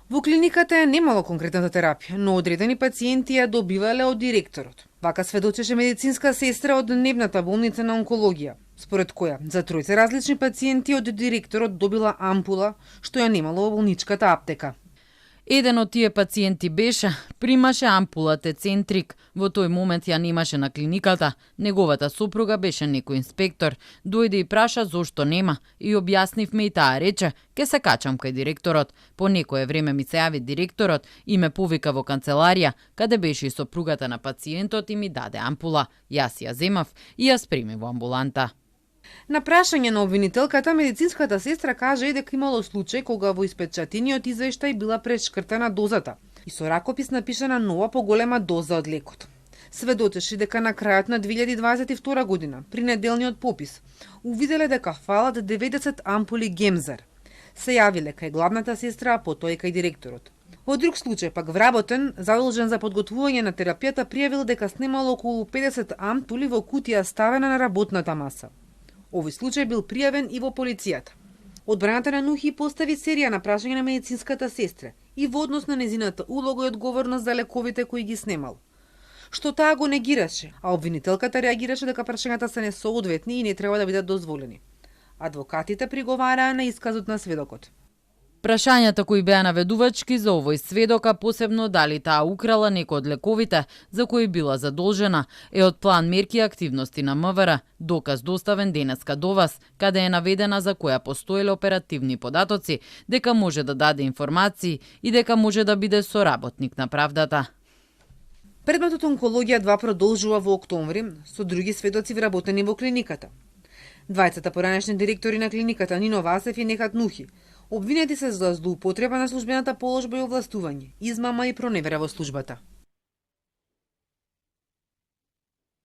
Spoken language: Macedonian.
Во клиниката ја немало конкретната терапија, но одредени пациенти ја добивале од директорот. Вака сведочеше медицинска сестра од дневната болница на онкологија, според која за тројца различни пациенти од директорот добила ампула, што ја немало во болничката аптека. Еден од тие пациенти примаше ампула Тецентрик. Во тој момент ја немаше на клиниката. Неговата сопруга беше некој инспектор. Дојде и праша зошто нема и објаснивме и таа рече, ке се качам кај директорот. По некое време ми се јави директорот и ме повика во канцеларија, каде беше и сопругата на пациентот и ми даде ампула. Јас ја земав и ја спремив во амбуланта. На прашање на обвинителката, медицинската сестра каже дека имало случај кога во испечатениот извештај била прешкртана дозата и со ракопис напишана нова поголема доза од лекот. Сведочеше дека на крајот на 2022 година, при неделниот попис, увиделе дека фалат 90 ампули Гемзар. Се јавиле кај главната сестра, а потоа и кај директорот. Во друг случај пак вработен, задолжен за подготвување на терапијата, пријавил дека снимало околу 50 ампули во кутија ставена на работната маса. Овој случај бил пријавен и во полицијата. Одбраната на Нухи постави серија на прашање на медицинската сестра и во однос на незината улога и одговорност за лековите кои ги снемал. Што таа го негираше, а обвинителката реагираше дека прашањата се несоодветни и не треба да бидат дозволени. Адвокатите приговараа на исказот на сведокот. Прашањата кои беа наведувачки за овој сведока, посебно дали таа украла некој од лековите за кои била задолжена, е од план мерки и активности на МВР, доказ доставен денеска до вас, каде е наведена за која постоеле оперативни податоци, дека може да даде информации и дека може да биде соработник на правдата. Предметот онкологија 2 продолжува во октомври со други сведоци вработени во клиниката. Двајцата поранешни директори на клиниката, Нино Васев и Нехат Нухи, обвинети се за злоупотреба на службената положба и овластување, измама и проневера во службата.